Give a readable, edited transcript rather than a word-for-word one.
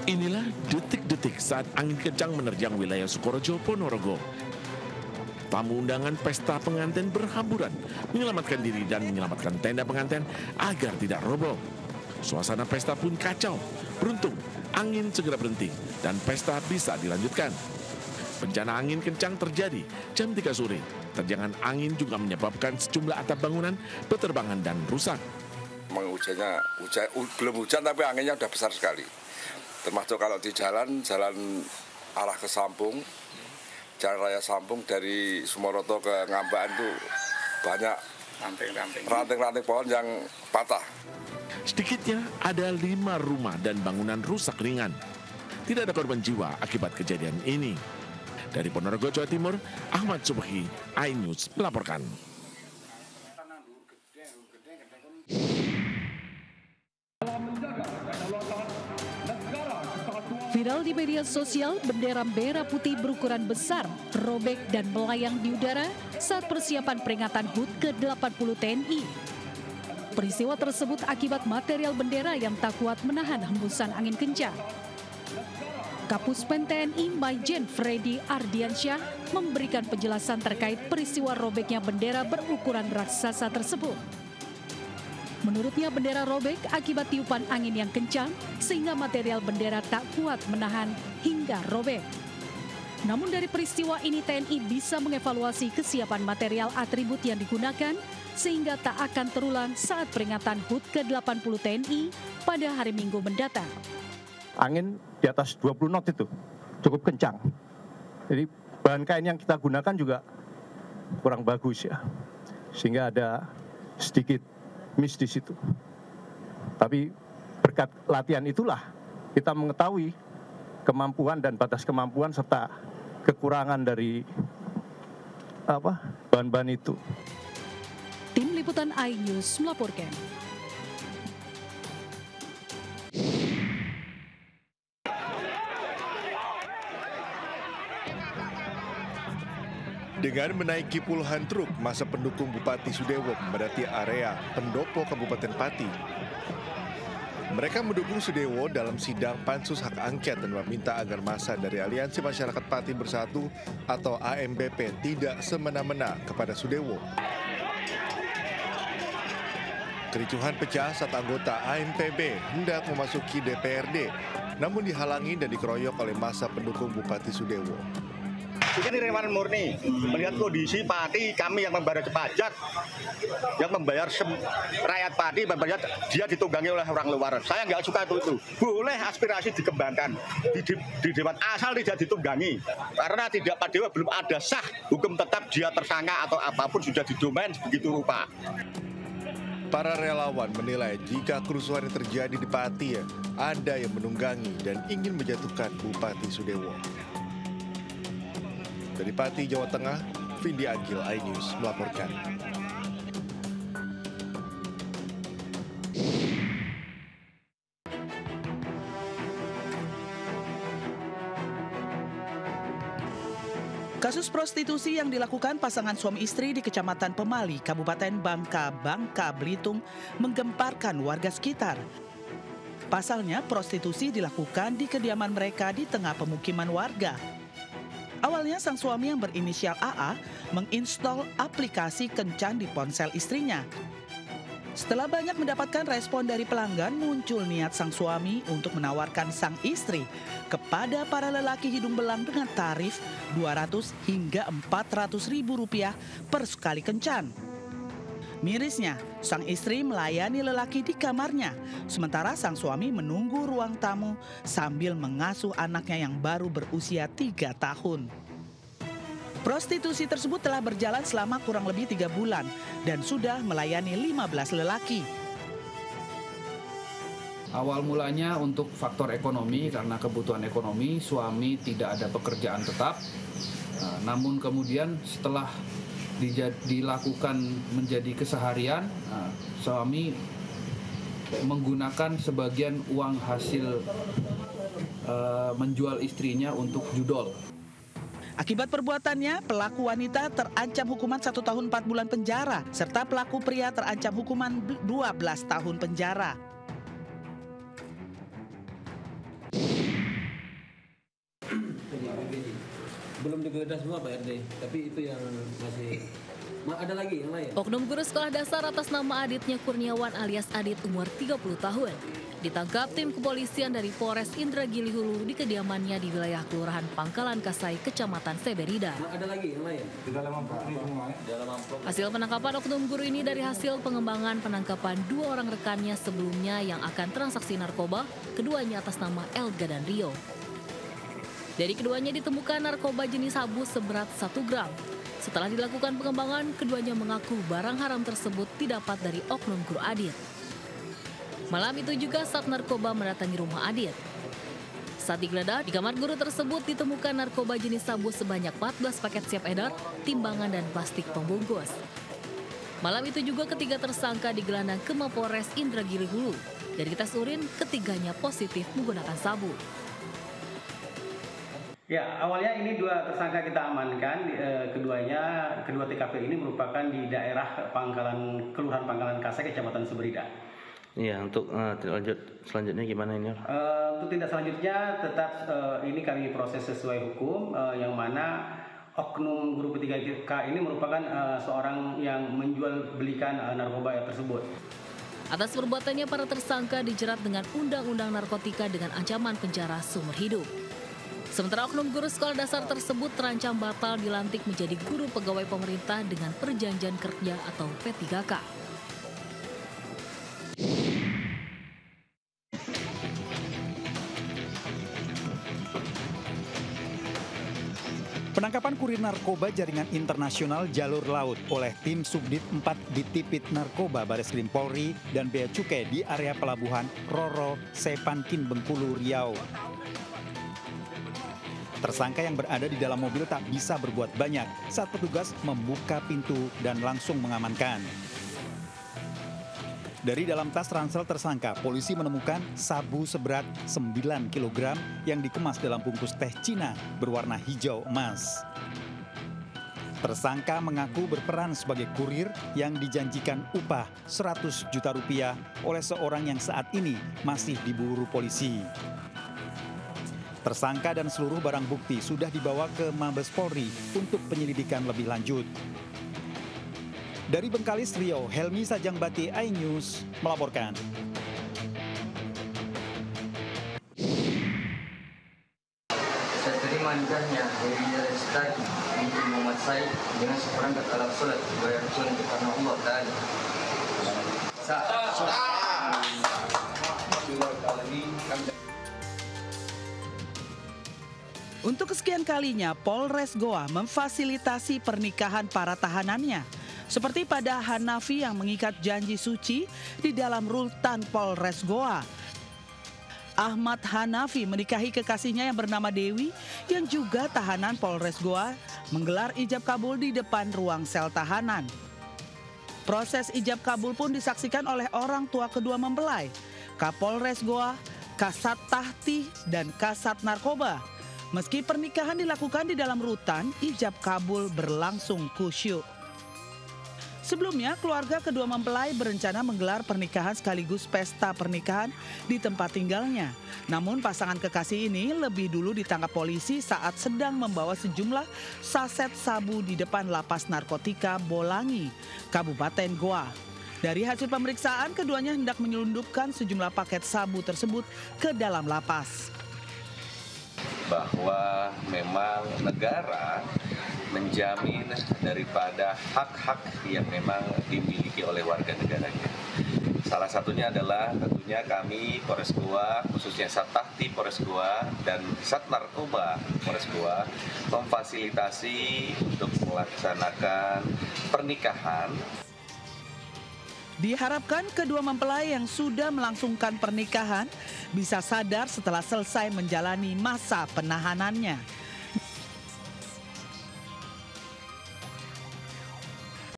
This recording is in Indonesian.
Inilah detik-detik saat angin kencang menerjang wilayah Sukorejo, Ponorogo. Tamu undangan pesta pengantin berhamburan, menyelamatkan diri dan menyelamatkan tenda pengantin agar tidak roboh. Suasana pesta pun kacau. Beruntung, angin segera berhenti dan pesta bisa dilanjutkan. Bencana angin kencang terjadi jam 3 sore. Terjangan angin juga menyebabkan sejumlah atap bangunan berterbangan dan rusak. Belum hujan tapi anginnya udah besar sekali. Termasuk kalau di jalan arah ke Sampung, jalan raya Sampung dari Sumoroto ke Ngambaan itu banyak ranting-ranting pohon yang patah. Sedikitnya ada 5 rumah dan bangunan rusak ringan. Tidak ada korban jiwa akibat kejadian ini. Dari Ponorogo, Jawa Timur, Ahmad Subhi, iNews melaporkan. Viral di media sosial, bendera merah putih berukuran besar, robek dan melayang di udara saat persiapan peringatan HUT ke-80 TNI. Peristiwa tersebut akibat material bendera yang tak kuat menahan hembusan angin kencang. Kapuspen TNI Maijen Freddy Ardiansyah memberikan penjelasan terkait peristiwa robeknya bendera berukuran raksasa tersebut. Menurutnya bendera robek akibat tiupan angin yang kencang sehingga material bendera tak kuat menahan hingga robek. Namun dari peristiwa ini TNI bisa mengevaluasi kesiapan material atribut yang digunakan sehingga tak akan terulang saat peringatan HUT ke-80 TNI pada hari Minggu mendatang. Angin di atas 20 knot itu cukup kencang. Jadi bahan kain yang kita gunakan juga kurang bagus ya. Sehingga ada sedikit miss di situ. Tapi berkat latihan itulah kita mengetahui kemampuan dan batas kemampuan serta kekurangan dari bahan-bahan itu. Tim Liputan iNews melaporkan. Dengan menaiki puluhan truk, masa pendukung Bupati Sudewo memadati area pendopo Kabupaten Pati. Mereka mendukung Sudewo dalam sidang Pansus Hak Angket dan meminta agar massa dari Aliansi Masyarakat Pati Bersatu atau AMBP tidak semena-mena kepada Sudewo. Kericuhan pecah saat anggota AMPB hendak memasuki DPRD, namun dihalangi dan dikeroyok oleh massa pendukung Bupati Sudewo. Ini relawan murni, melihat kondisi Pati, kami yang membayar pajak, yang membayar rakyat Pati, membayar dia ditunggangi oleh orang luar. Saya nggak suka itu. Boleh aspirasi dikembangkan di Dewan, asal tidak ditunggangi. Karena tidak pada Dewan belum ada sah hukum tetap dia tersangka atau apapun sudah didomain begitu rupa. Para relawan menilai jika kerusuhan yang terjadi di Pati ada yang menunggangi dan ingin menjatuhkan Bupati Sudewo. Dari Pati, Jawa Tengah, Vindi Agil, iNews melaporkan. Kasus prostitusi yang dilakukan pasangan suami istri di Kecamatan Pemali, Kabupaten Bangka Belitung menggemparkan warga sekitar. Pasalnya, prostitusi dilakukan di kediaman mereka di tengah pemukiman warga. Awalnya sang suami yang berinisial AA menginstal aplikasi kencan di ponsel istrinya. Setelah banyak mendapatkan respon dari pelanggan, muncul niat sang suami untuk menawarkan sang istri kepada para lelaki hidung belang dengan tarif 200 hingga 400 ribu rupiah per sekali kencan. Mirisnya, sang istri melayani lelaki di kamarnya, sementara sang suami menunggu ruang tamu sambil mengasuh anaknya yang baru berusia 3 tahun. Prostitusi tersebut telah berjalan selama kurang lebih 3 bulan dan sudah melayani 15 lelaki. Awal mulanya untuk faktor ekonomi, karena kebutuhan ekonomi, suami tidak ada pekerjaan tetap. Namun kemudian setelah dilakukan menjadi keseharian, suami menggunakan sebagian uang hasil menjual istrinya untuk judol. Akibat perbuatannya, pelaku wanita terancam hukuman 1 tahun 4 bulan penjara, serta pelaku pria terancam hukuman 12 tahun penjara. Belum digeledah semua Pak RD, tapi itu yang masih ada lagi yang lain. Oknum guru sekolah dasar atas nama Aditnya Kurniawan alias Adit umur 30 tahun ditangkap tim kepolisian dari Polres Indragiri Hulu di kediamannya di wilayah Kelurahan Pangkalan Kasai, Kecamatan Seberida. Ada lagi yang lain. Di dalam amplop ini semua ya? Hasil penangkapan oknum guru ini dari hasil pengembangan penangkapan 2 orang rekannya sebelumnya yang akan transaksi narkoba, keduanya atas nama Elga dan Rio. Dari keduanya ditemukan narkoba jenis sabu seberat 1 gram. Setelah dilakukan pengembangan, keduanya mengaku barang haram tersebut didapat dari oknum guru Adit. Malam itu juga Sat Narkoba mendatangi rumah Adit. Saat digeledah, di kamar guru tersebut ditemukan narkoba jenis sabu sebanyak 14 paket siap edar, timbangan dan plastik pembungkus. Malam itu juga ketiga tersangka digelandang ke Mapolres Indragiri Hulu. Dari tes urin, ketiganya positif menggunakan sabu. Ya, awalnya ini 2 tersangka kita amankan. Kedua TKP ini merupakan di daerah Kelurahan Pangkalan Kasai, Kecamatan Seberida. Iya, untuk selanjutnya gimana ini? Untuk tindak selanjutnya tetap ini kami proses sesuai hukum, yang mana oknum guru P3K ini merupakan seorang yang menjual belikan narkoba tersebut. Atas perbuatannya, para tersangka dijerat dengan Undang-Undang Narkotika dengan ancaman penjara seumur hidup. Sementara oknum guru sekolah dasar tersebut terancam batal dilantik menjadi guru pegawai pemerintah dengan perjanjian kerja atau P3K. Penangkapan kurir narkoba jaringan internasional jalur laut oleh tim Subdit 4 Ditipit Narkoba Bareskrim Polri dan Bea Cukai di area pelabuhan Roro, Sepankin, Bengkulu, Riau. Tersangka yang berada di dalam mobil tak bisa berbuat banyak saat petugas membuka pintu dan langsung mengamankan. Dari dalam tas ransel tersangka, polisi menemukan sabu seberat 9 kg yang dikemas dalam bungkus teh Cina berwarna hijau emas. Tersangka mengaku berperan sebagai kurir yang dijanjikan upah 100 juta rupiah oleh seorang yang saat ini masih diburu polisi. Tersangka dan seluruh barang bukti sudah dibawa ke Mabes Polri untuk penyelidikan lebih lanjut. Dari Bengkalis, Riau, Helmi Sajangbati, iNews melaporkan. Saya nikahnya dari Lestari binti Muhammad Said dengan seperangkat alat sholat bayar tunai karena Allah Ta'ala. Untuk kesekian kalinya, Polres Goa memfasilitasi pernikahan para tahanannya. Seperti pada Hanafi yang mengikat janji suci di dalam rutan Polres Goa. Ahmad Hanafi menikahi kekasihnya yang bernama Dewi yang juga tahanan Polres Goa menggelar ijab kabul di depan ruang sel tahanan. Proses ijab kabul pun disaksikan oleh orang tua kedua mempelai, Kapolres Goa, Kasat Tahti, dan Kasat Narkoba. Meski pernikahan dilakukan di dalam rutan, ijab kabul berlangsung khusyuk. Sebelumnya, keluarga kedua mempelai berencana menggelar pernikahan sekaligus pesta pernikahan di tempat tinggalnya. Namun pasangan kekasih ini lebih dulu ditangkap polisi saat sedang membawa sejumlah saset sabu di depan lapas narkotika Bolangi, Kabupaten Goa. Dari hasil pemeriksaan, keduanya hendak menyelundupkan sejumlah paket sabu tersebut ke dalam lapas. Bahwa memang negara menjamin daripada hak-hak yang memang dimiliki oleh warga negaranya. Salah satunya adalah tentunya kami Polres Goa, khususnya Sat Tahti Polres Goa dan Sat Narkoba Polres Goa memfasilitasi untuk melaksanakan pernikahan. Diharapkan kedua mempelai yang sudah melangsungkan pernikahan bisa sadar setelah selesai menjalani masa penahanannya.